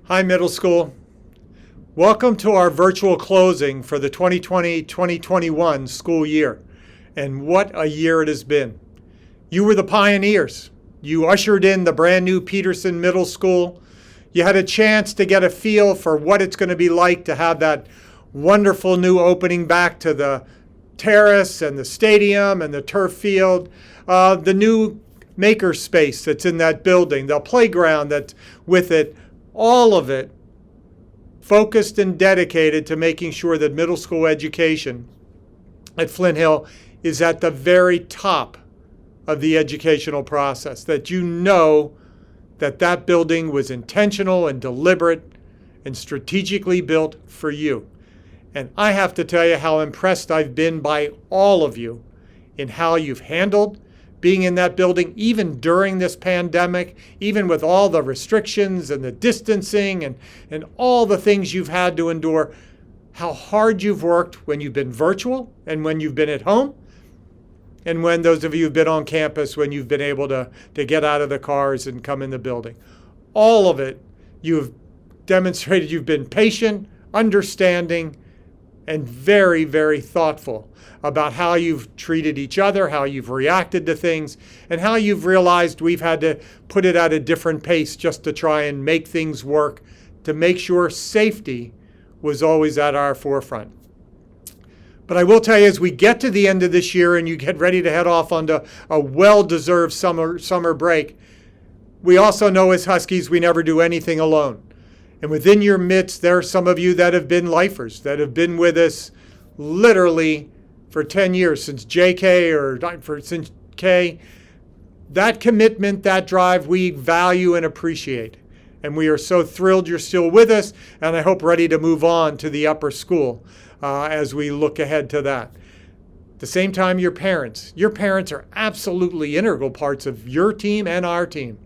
Hi, middle school. Welcome to our virtual closing for the 2020-2021 school year. And what a year it has been. You were the pioneers. You ushered in the brand new Peterson Middle School. You had a chance to get a feel for what it's going to be like to have that wonderful new opening back to the terrace and the stadium and the turf field, the new maker space that's in that building, the playground that's with it. All of it focused and dedicated to making sure that middle school education at Flint Hill is at the very top of the educational process, that you know that that building was intentional and deliberate and strategically built for you. And I have to tell you how impressed I've been by all of you in how you've handled being in that building, even during this pandemic, even with all the restrictions and the distancing and all the things you've had to endure, how hard you've worked when you've been virtual and when you've been at home, and when those of you who've been on campus, when you've been able to get out of the cars and come in the building. All of it, you've demonstrated you've been patient, understanding, and very, very thoughtful about how you've treated each other, how you've reacted to things, and how you've realized we've had to put it at a different pace just to try and make things work, to make sure safety was always at our forefront. But I will tell you, as we get to the end of this year and you get ready to head off onto a well-deserved summer break, we also know as Huskies we never do anything alone. And within your midst, there are some of you that have been lifers, that have been with us literally for 10 years, since JK since K. That commitment, that drive, we value and appreciate. And we are so thrilled you're still with us, and I hope ready to move on to the upper school as we look ahead to that. At the same time, your parents are absolutely integral parts of your team and our team.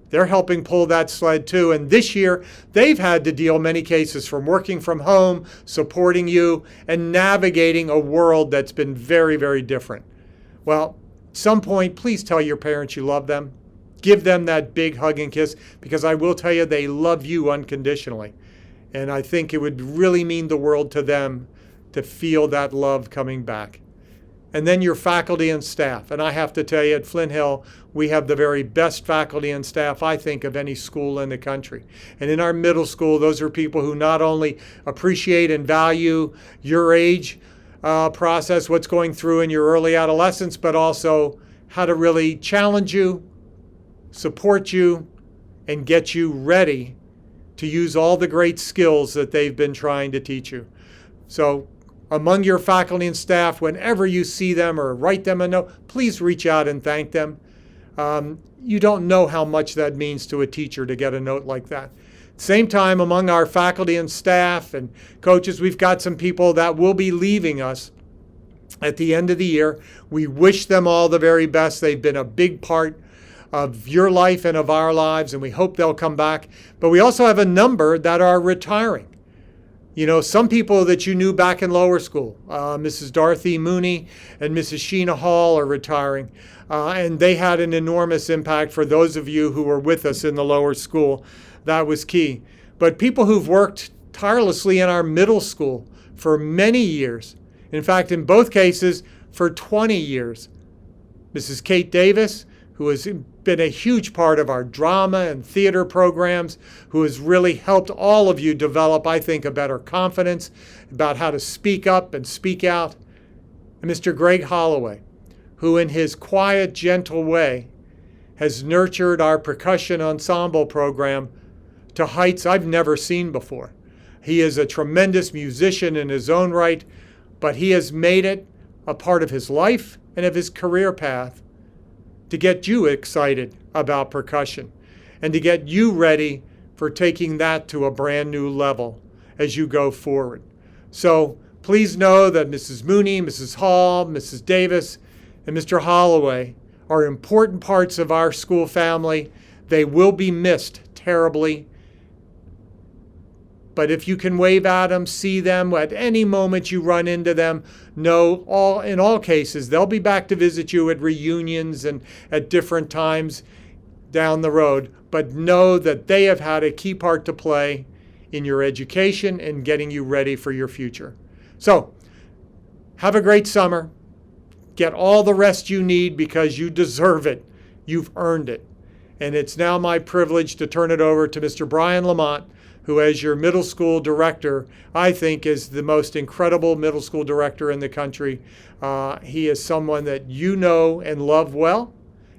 They're helping pull that sled too. And this year, they've had to deal many cases from working from home, supporting you, and navigating a world that's been very, very different. Well, at some point, please tell your parents you love them. Give them that big hug and kiss, because I will tell you they love you unconditionally. And I think it would really mean the world to them to feel that love coming back. And then your faculty and staff. And I have to tell you, at Flint Hill, we have the very best faculty and staff, I think, of any school in the country. And in our middle school, those are people who not only appreciate and value your age process, what's going through in your early adolescence, but also how to really challenge you, support you, and get you ready to use all the great skills that they've been trying to teach you. So among your faculty and staff, whenever you see them or write them a note, please reach out and thank them. You don't know how much that means to a teacher to get a note like that. Same time, among our faculty and staff and coaches, we've got some people that will be leaving us at the end of the year. We wish them all the very best. They've been a big part of your life and of our lives, and we hope they'll come back. But we also have a number that are retiring. You know, some people that you knew back in lower school, Mrs. Dorothy Mooney and Mrs. Sheena Hall are retiring. And they had an enormous impact for those of you who were with us in the lower school. That was key. But people who've worked tirelessly in our middle school for many years, in fact, in both cases, for 20 years. Mrs. Kate Davis, who has been a huge part of our drama and theater programs, who has really helped all of you develop, I think, a better confidence about how to speak up and speak out. And Mr. Greg Holloway, who in his quiet, gentle way has nurtured our percussion ensemble program to heights I've never seen before. He is a tremendous musician in his own right, but he has made it a part of his life and of his career path to get you excited about percussion and to get you ready for taking that to a brand new level as you go forward. So please know that Mrs. Mooney, Mrs. Hall, Mrs. Davis, and Mr. Holloway are important parts of our school family. They will be missed terribly. But if you can wave at them, see them, at any moment you run into them, know in all cases, they'll be back to visit you at reunions and at different times. down the road, but know that they have had a key part to play in your education and getting you ready for your future. So, have a great summer. Get all the rest you need because you deserve it. You've earned it. And it's now my privilege to turn it over to Mr. Brian Lamont, who, as your middle school director, I think is the most incredible middle school director in the country. He is someone that you know and love well,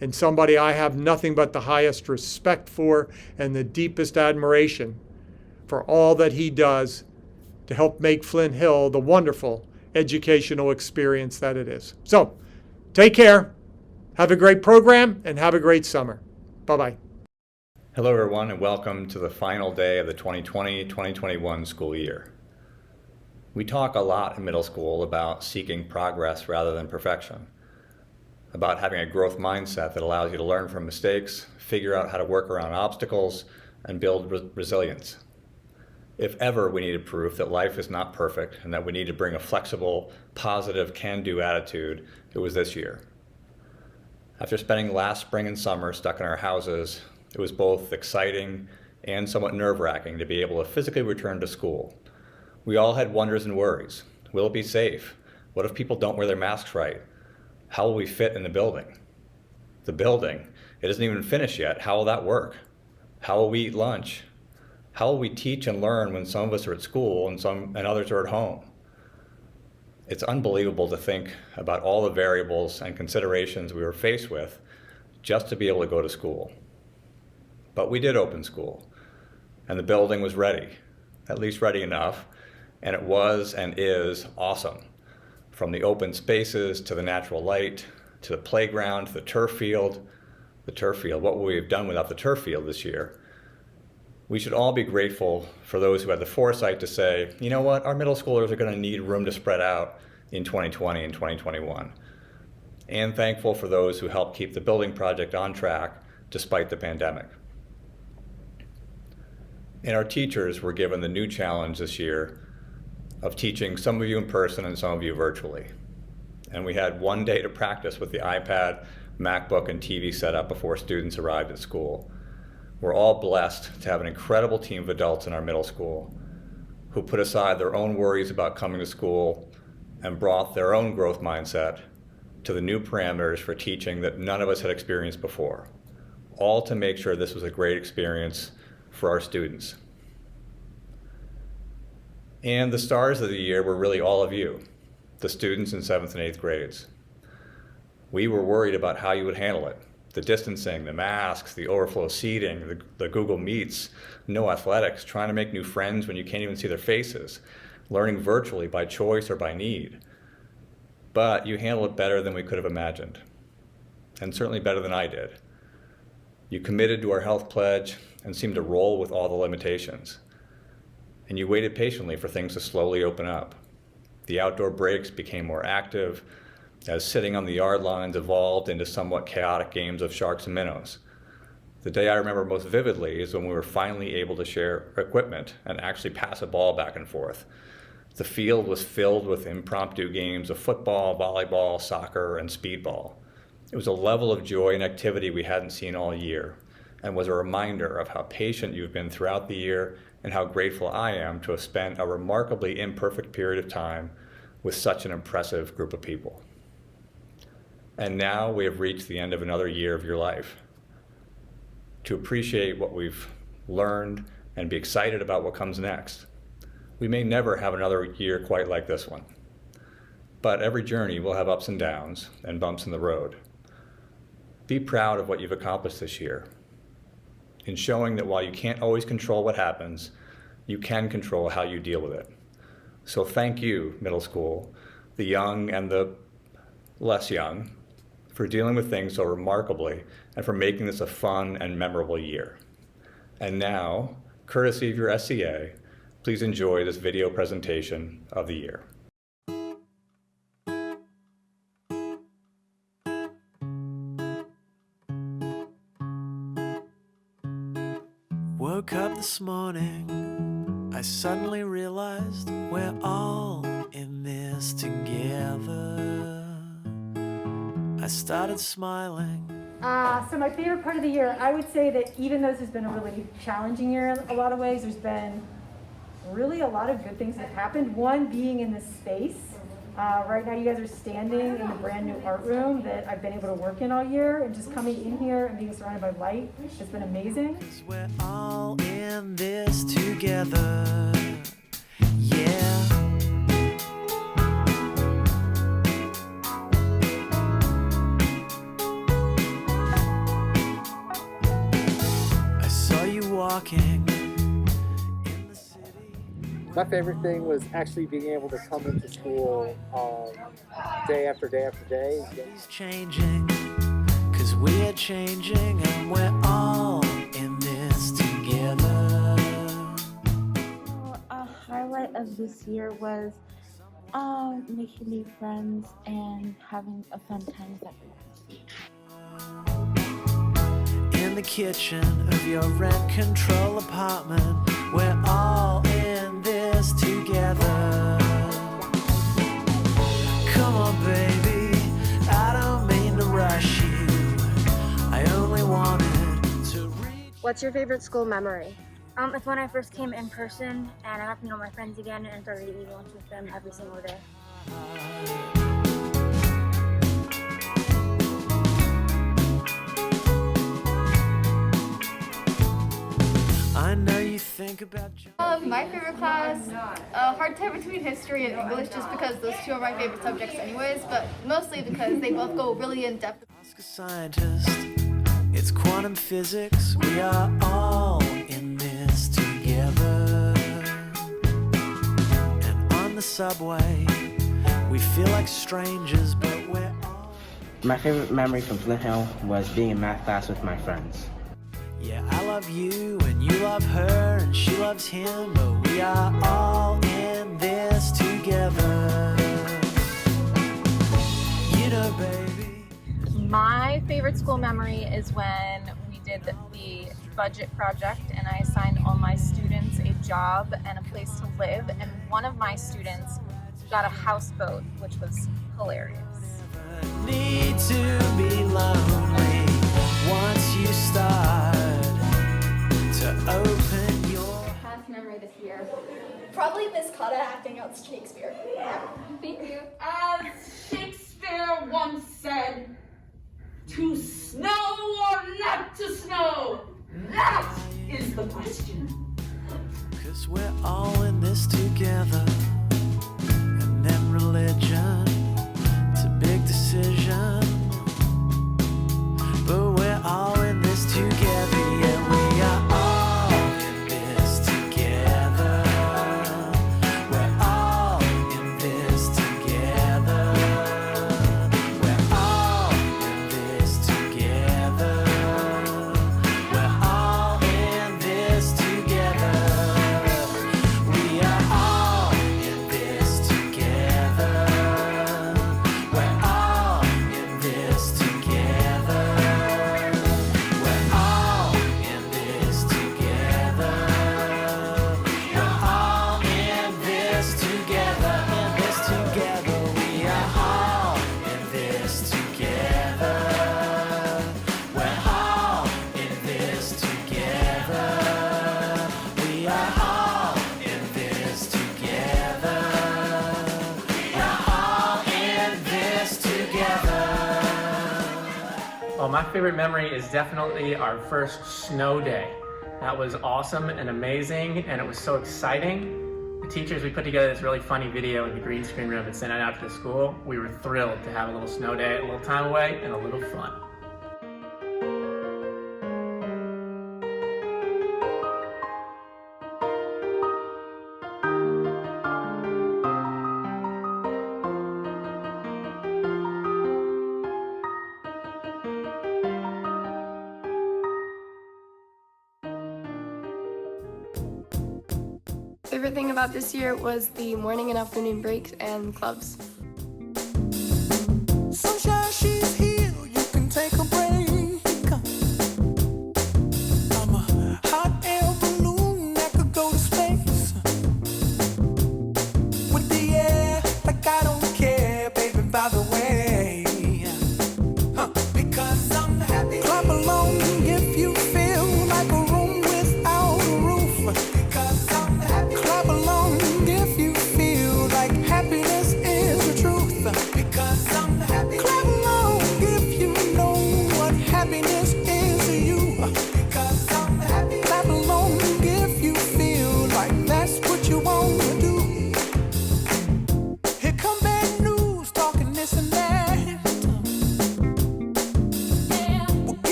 and somebody I have nothing but the highest respect for and the deepest admiration for all that he does to help make Flint Hill the wonderful educational experience that it is. So, take care, have a great program, and have a great summer. Bye-bye. Hello everyone, and welcome to the final day of the 2020-2021 school year. We talk a lot in middle school about seeking progress rather than perfection, about having a growth mindset that allows you to learn from mistakes, figure out how to work around obstacles, and build resilience. If ever we needed proof that life is not perfect and that we need to bring a flexible, positive, can-do attitude, it was this year. After spending last spring and summer stuck in our houses, it was both exciting and somewhat nerve-wracking to be able to physically return to school. We all had wonders and worries. Will it be safe? What if people don't wear their masks right? How will we fit in the building? The building, it isn't even finished yet. How will that work? How will we eat lunch? How will we teach and learn when some of us are at school and others are at home? It's unbelievable to think about all the variables and considerations we were faced with just to be able to go to school. But we did open school, and the building was ready, at least ready enough, and it was and is awesome. From the open spaces to the natural light, to the playground, to the turf field. What would we have done without the turf field this year? We should all be grateful for those who had the foresight to say, you know what, our middle schoolers are going to need room to spread out in 2020 and 2021. And thankful for those who helped keep the building project on track despite the pandemic. And our teachers were given the new challenge this year of teaching some of you in person and some of you virtually. And we had one day to practice with the iPad, MacBook, and TV set up before students arrived at school. We're all blessed to have an incredible team of adults in our middle school who put aside their own worries about coming to school and brought their own growth mindset to the new parameters for teaching that none of us had experienced before, all to make sure this was a great experience for our students. And the stars of the year were really all of you, the students in 7th and 8th grades. We were worried about how you would handle it. The distancing, the masks, the overflow seating, the Google Meets, no athletics, trying to make new friends when you can't even see their faces, learning virtually by choice or by need. But you handled it better than we could have imagined, and certainly better than I did. You committed to our health pledge and seemed to roll with all the limitations. And you waited patiently for things to slowly open up. The outdoor breaks became more active, as sitting on the yard lines evolved into somewhat chaotic games of sharks and minnows. The day I remember most vividly is when we were finally able to share equipment and actually pass a ball back and forth. The field was filled with impromptu games of football, volleyball, soccer, and speedball. It was a level of joy and activity we hadn't seen all year, and was a reminder of how patient you've been throughout the year and how grateful I am to have spent a remarkably imperfect period of time with such an impressive group of people. And now we have reached the end of another year of your life. To appreciate what we've learned and be excited about what comes next. We may never have another year quite like this one, but every journey will have ups and downs and bumps in the road. Be proud of what you've accomplished this year, in showing that while you can't always control what happens, you can control how you deal with it. So thank you, middle school, the young and the less young, for dealing with things so remarkably and for making this a fun and memorable year. And now, courtesy of your SCA, please enjoy this video presentation of the year. Woke up this morning, I suddenly realized we're all in this together. I started smiling So my favorite part of the year, I would say that even though this has been a really challenging year in a lot of ways, there's been really a lot of good things that have happened. One being in this space. Right now you guys are standing in the brand new art room that I've been able to work in all year, and just coming in here and being surrounded by light has been amazing. 'Cause we're all in this together. Yeah. I saw you walking in the city. My favorite thing was actually being able to come into school day after day after day. It's changing, 'cause we are changing, and we're all in this together. A highlight of this year was making new friends and having a fun time with everyone. In the kitchen of your rent control apartment, we're all in this together. Come on, baby, I don't mean to rush you. I only wanted to reach. What's your favorite school memory? It's when I first came in person and I got to know my friends again and started eating lunch with them every single day. I know you think about My favorite class, hard time between history and English, just because those two are my favorite subjects anyways, but mostly because they both go really in depth. Ask a scientist, it's quantum physics, we are all in this together. And on the subway, we feel like strangers, but we're all. My favorite memory from Flint Hill was being in math class with my friends. Yeah, I love you and you love her and she loves him, but we are all in this together. You know, baby. My favorite school memory is when we did the budget project and I assigned all my students a job and a place to live, and one of my students got a houseboat, which was hilarious. Need to be lonely once you start to open your Past memory this year. Probably Miss Cotta acting out Shakespeare. Thank you. As Shakespeare once said, to snow or not to snow? That is the question. 'Cause we're all in this together. And then religion, it's a big decision. But we're all in this together, yeah, we are all in this together. We're all in this together. We're all in this together. We're all in this together. We are all in this together. We're all in this together. We're all in this together. We're all in this together. In this together. We are all in this together. We're all in this together. We are all in this together. We're all in this together. Well, my favorite memory is definitely our first snow day. That was awesome and amazing, and it was so exciting. The teachers, we put together this really funny video in the green screen room and sent it out to the school. We were thrilled to have a little snow day, a little time away, and a little fun. Favorite thing about this year was the morning and afternoon breaks and clubs. Sunshine, she's here, you can take a break. I'm a hot air balloon that could go to space. With the air, like I don't care, baby, by the way. Because I'm happy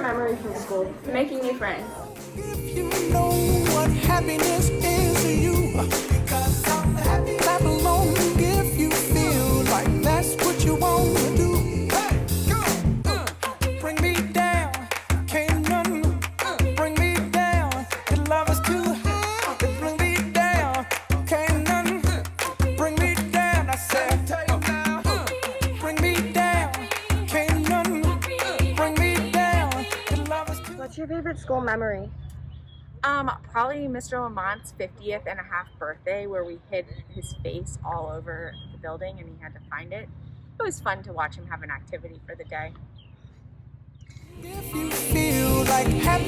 memory from school? Making new friends. If you know what happiness is to you, clap along if you feel like that's what you want to do. Bring me down, can't none bring me down. Your love is too high to bring me down, can't none bring me down. I said, bring me down, can't none bring me down. Your love is too. What's your favorite school memory? Probably Mr. Lamont's 50th and a half birthday, where we hid his face all over the building and he had to find it. It was fun to watch him have an activity for the day. If you feel like happy